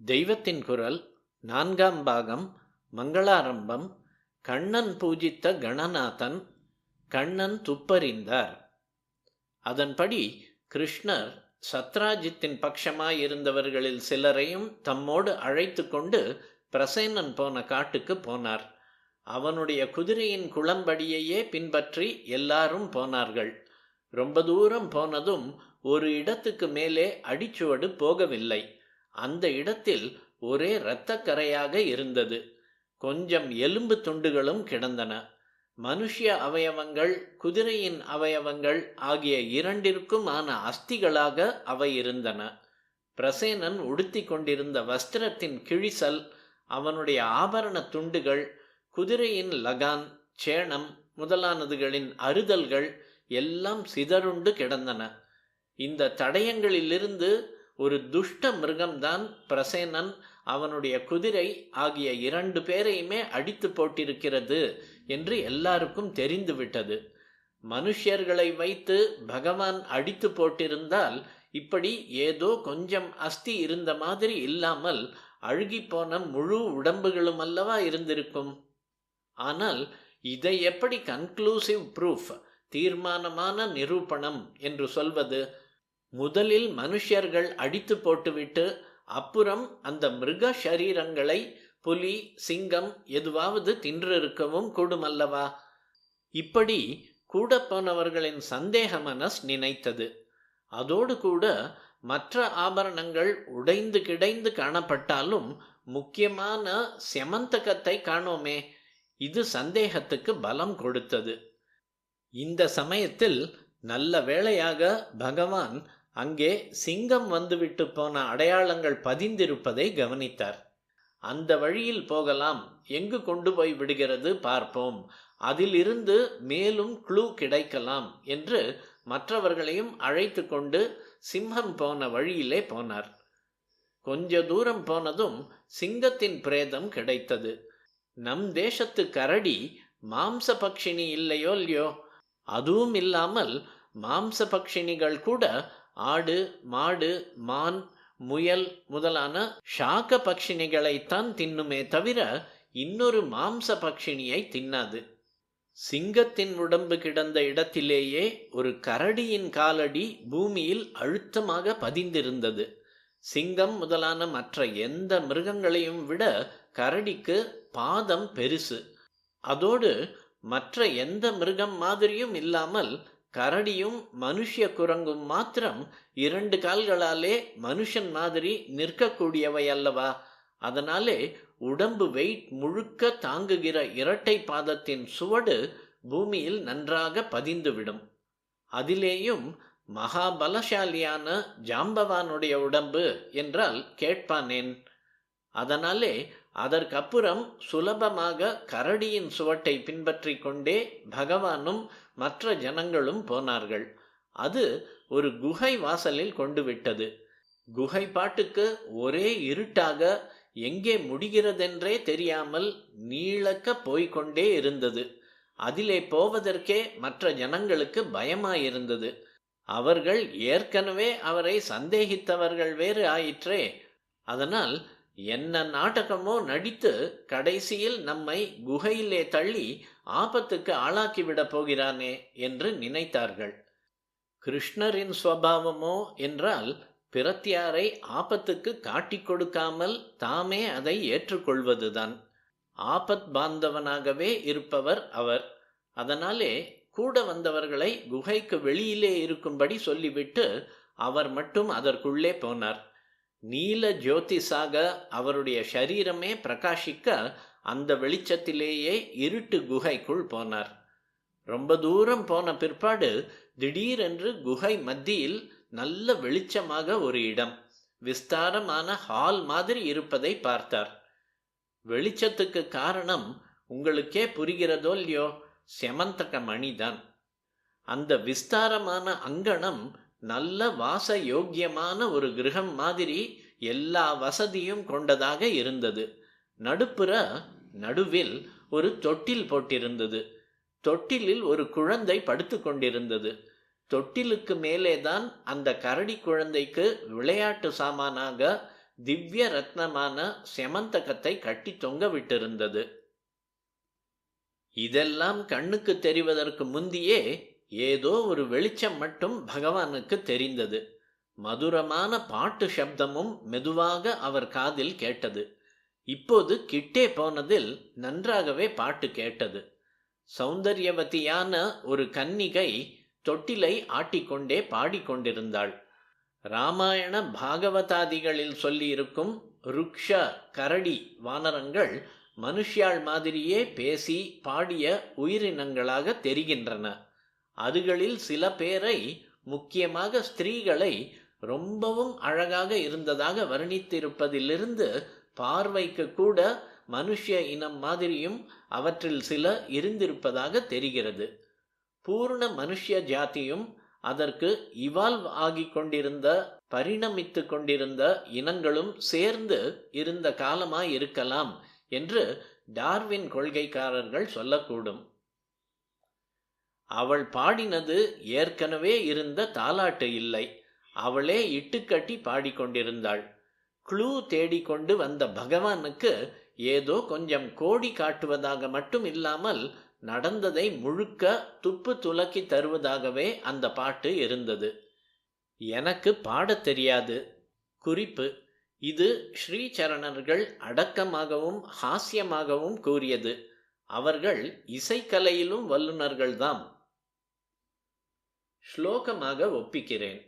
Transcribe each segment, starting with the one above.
தெய்வத்தின் குரல் நான்காம் பாகம். மங்களாரம்பம். கண்ணன் பூஜித்த கணநாதன். கண்ணன் துப்பறிந்தார். அதன்படி கிருஷ்ணர் சத்ராஜித்தின் பட்சமாயிருந்தவர்களில் சிலரையும் தம்மோடு அழைத்து கொண்டு பிரசேனன் போன காட்டுக்கு போனார். அவனுடைய குதிரையின் குளம்படியையே பின்பற்றி எல்லாரும் போனார்கள். ரொம்ப தூரம் போனதும் ஒரு இடத்துக்கு மேலே அடிச்சுவடு போகவில்லை. அந்த இடத்தில் ஒரே இரத்தக்கரையாக இருந்தது. கொஞ்சம் எலும்பு துண்டுகளும் கிடந்தன. மனுஷ்ய அவயவங்கள், குதிரையின் அவயவங்கள் ஆகிய இரண்டிற்குமான அஸ்திகளாக அவை இருந்தன. பிரசேனன் உடுத்தி கொண்டிருந்த வஸ்திரத்தின் கிழிசல், அவனுடைய ஆபரண துண்டுகள், குதிரையின் லகான், சேணம் முதலானதுகளின் அறுதல்கள் எல்லாம் சிதறுண்டு கிடந்தன. இந்த தடயங்களிலிருந்து ஒரு துஷ்ட மிருகம்தான் பிரசேனன், அவனுடைய குதிரை ஆகிய 2 பேரையுமே அடித்து போட்டிருக்கிறது என்று எல்லாருக்கும் தெரிந்துவிட்டது. மனுஷர்களை வைத்து பகவான் அடித்து போட்டிருந்தால் இப்படி ஏதோ கொஞ்சம் அஸ்தி இருந்த மாதிரி இல்லாமல் அழுகிப்போன முழு உடம்புகளும் அல்லவா இருந்திருக்கும். ஆனால் இதை எப்படி கன்க்ளூசிவ் ப்ரூஃப், தீர்மானமான நிரூபணம் என்று சொல்வது? முதலில் மனுஷர்கள் அடித்து போட்டுவிட்டு அப்புறம் அந்த மிருக சரீரங்களை புலி, சிங்கம் எதுவாவது தின்றிருக்கவும் கூடுமல்லவா? இப்படி கூட போனவர்களின் சந்தேக மனஸ் நினைத்தது. அதோடு கூட மற்ற ஆபரணங்கள் உடைந்து கிடைந்து காணப்பட்டாலும் முக்கியமான செமந்தகத்தை காணோமே. இது சந்தேகத்துக்கு பலம் கொடுத்தது. இந்த சமயத்தில் நல்ல வேளையாக பகவான் அங்கே சிங்கம் வந்துவிட்டு போன அடையாளங்கள் பதிந்திருப்பதை கவனித்தார். அந்த வழியில் போகலாம், எங்கு கொண்டு போய் விடுகிறது பார்ப்போம், அதிலிருந்து மேலும் க்ளூ கிடைக்கலாம் என்று மற்றவர்களையும் அழைத்து கொண்டு சிம்மம் போன வழியிலே போனார். கொஞ்ச தூரம் போனதும் சிங்கத்தின் பிரேதம் கிடைத்தது. நம் தேசத்து கரடி மாம்ச பட்சினி இல்லையோ? அதுவும் இல்லாமல் மாம்ச பட்சினிகள் கூட ஆடு, மாடு, மான், முயல் முதலான ஷாக்க பட்சினிகளைத்தான் தின்னுமே தவிர இன்னொரு மாம்ச பட்சினியை தின்னாது. சிங்கத்தின் உடம்பு கிடந்த இடத்திலேயே ஒரு கரடியின் காலடி பூமியில் அழுத்தமாக பதிந்திருந்தது. சிங்கம் முதலான மற்ற எந்த மிருகங்களையும் விட கரடிக்கு பாதம் பெருசு. அதோடு மற்ற எந்த மிருகம் மாதிரியும் இல்லாமல் கரடியும் மனுஷ்ய குரங்கும் மாத்திரம் 2 கால்களாலே மனுஷன் மாதிரி நிற்கக்கூடியவை அல்லவா? அதனாலே உடம்பு வெயிட் முழுக்க தாங்குகிற இரட்டை பாதத்தின் சுவடு பூமியில் நன்றாக பதிந்துவிடும். அதிலேயும் மகாபலசாலியான ஜாம்பவானுடைய உடம்பு என்றால் கேட்பானேன்? அதனாலே அதற்கப்புறம் சுலபமாக கரடியின் சுவட்டை பின்பற்றி கொண்டே பகவானும் மற்ற ஜனங்களும் போனார்கள். அது ஒரு குகை வாசலில் கொண்டு விட்டது. குகை பாட்டுக்கு ஒரே இருட்டாக எங்கே முடிகிறதென்றே தெரியாமல் நீளக்க போய்கொண்டே இருந்தது. அதிலே போவதற்கே மற்ற ஜனங்களுக்கு பயமாயிருந்தது. அவர்கள் ஏற்கனவே அவரை சந்தேகித்தவர்கள் வேறு ஆயிற்றே. அதனால் என்ன நாடகமோ நடித்து கடைசியில் நம்மை குகையிலே தள்ளி ஆபத்துக்கு ஆளாக்கிவிடப் போகிறானே என்று நினைத்தார்கள். கிருஷ்ணரின் சுவாவமோ என்றால் பிரத்தியாரை ஆபத்துக்கு காட்டிக் கொடுக்காமல் தாமே அதை ஏற்றுக்கொள்வதுதான். ஆபத் பாந்தவனாகவே இருப்பவர் அவர். அதனாலே கூட வந்தவர்களை குகைக்கு வெளியிலே இருக்கும்படி சொல்லிவிட்டு அவர் மட்டும் அதற்குள்ளே போனார். நீல ஜோதிஷாக அவருடைய சரீரமே பிரகாசிக்க அந்த வெளிச்சத்திலேயே இருட்டு குகைக்குள் போனார். ரொம்ப தூரம் போன பிற்பாடு திடீரென்று குகை மத்தியில் நல்ல வெளிச்சமாக ஒரு இடம், விஸ்தாரமான ஹால் மாதிரி இருப்பதை பார்த்தார். வெளிச்சத்துக்கு காரணம் உங்களுக்கே புரிகிறதோ இல்லையோ? செமந்தக மணிதான். அந்த விஸ்தாரமான அங்கணம் நல்ல வாச யோக்கியமான ஒரு கிரகம் மாதிரி எல்லா வசதியும் கொண்டதாக இருந்தது. நடுவில் ஒரு தொட்டில் போட்டிருந்தது. தொட்டிலில் ஒரு குழந்தை படுத்து கொண்டிருந்தது. தொட்டிலுக்கு மேலேதான் அந்த கரடி குழந்தைக்கு விளையாட்டு சாமானாக திவ்ய ரத்னமான செமந்தகத்தை கட்டி தொங்க விட்டிருந்தது. இதெல்லாம் கண்ணுக்கு தெரிவதற்கு முந்தியே ஏதோ ஒரு வெளிச்சம் மட்டும் பகவானுக்கு தெரிந்தது. மதுரமான பாட்டு சப்தமும் மெதுவாக அவர் காதில் கேட்டது. இப்போது கிட்டே போனதில் நன்றாகவே பாட்டு கேட்டது. சௌந்தர்யவதியான ஒரு கன்னிகை தொட்டிலை ஆட்டிக்கொண்டே பாடிக்கொண்டிருந்தாள். ராமாயண பாகவதாதிகளில் சொல்லியிருக்கும் ருக்ஷ கரடி வானரங்கள் மனுஷ்யாள் மாதிரியே பேசி பாடிய உயிரினங்களாக தெரிகின்றன. அதுகளில் சில பேரை, முக்கியமாக ஸ்திரீகளை, ரொம்பவும் அழகாக இருந்ததாக வர்ணித்திருப்பதிலிருந்து பார்வைக்கு கூட மனுஷ இனம் மாதிரியும் அவற்றில் சில இருந்திருப்பதாக தெரிகிறது. பூர்ண மனுஷ ஜாதியும் அதற்கு இவால்வ் ஆகி கொண்டிருந்த, பரிணமித்து கொண்டிருந்த இனங்களும் சேர்ந்து இருந்த காலமாய் இருக்கலாம் என்று டார்வின் கொள்கைக்காரர்கள் சொல்லக்கூடும். அவள் பாடினது ஏற்கனவே இருந்த தாலாட்டு இல்லை. அவளே இட்டுக்கட்டி பாடிக்கொண்டிருந்தாள். க்ளூ தேடிக்கொண்டு வந்த பகவானுக்கு ஏதோ கொஞ்சம் கோடி காட்டுவதாக மட்டும் இல்லாமல் நடந்ததை முழுக்க துப்பு துலக்கி தருவதாகவே அந்த பாட்டு இருந்தது. எனக்கு பாடத் தெரியாது. குறிப்பு: இது ஸ்ரீசரணர்கள் அடக்கமாகவும் ஹாஸ்யமாகவும் கூறியது. அவர்கள் இசைக்கலையிலும் வல்லுநர்கள்தாம். ஸ்லோகமாக ஒப்பிக்கிறேன்.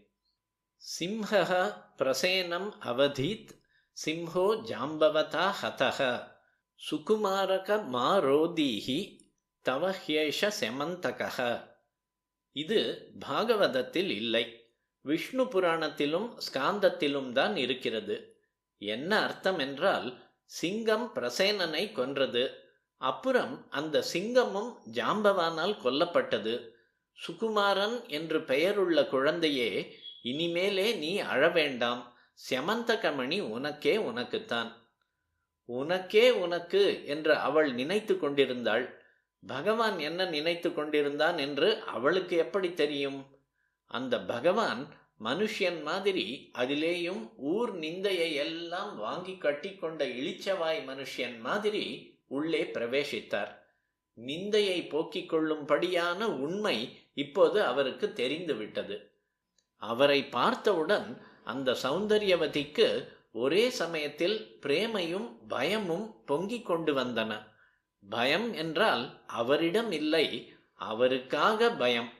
சிம்ஹः பிரசேனம் அவதீத் சிம்ஹோ ஜாம்பவதா ஹதः சுகுமாரக மாரோதீஹி தவ ஹ்யேஷ செமந்தகः. இது பாகவதத்தில் இல்லை, விஷ்ணு புராணத்திலும் ஸ்காந்தத்திலும் தான் இருக்கிறது. என்ன அர்த்தம் என்றால், சிங்கம் பிரசேனனை கொன்றது. அப்புறம் அந்த சிங்கமும் ஜாம்பவானால் கொல்லப்பட்டது. சுகுமாரன் என்று பெயருள்ள குழந்தையே, இனிமேலே நீ அழவேண்டாம். செமந்தகமணி உனக்கே உனக்குத்தான். உனக்கே உனக்கு என்று அவள் நினைத்து கொண்டிருந்தாள். பகவான் என்ன நினைத்து கொண்டிருந்தான் என்று அவளுக்கு எப்படி தெரியும்? அந்த பகவான் மனுஷன் மாதிரி, அதிலேயும் ஊர் நிந்தையை எல்லாம் வாங்கி கட்டி கொண்ட இளிச்சவாய் மனுஷன் மாதிரி உள்ளே பிரவேசித்தார். நிந்தையை போக்கிக் கொள்ளும்படியான உண்மை இப்போது அவருக்கு தெரிந்துவிட்டது. அவரை பார்த்தவுடன் அந்த சௌந்தர்யவதிக்கு ஒரே சமயத்தில் பிரேமையும் பயமும் பொங்கிக் கொண்டு வந்தன. பயம் என்றால் அவரிடம் இல்லை, அவருக்காக பயம்.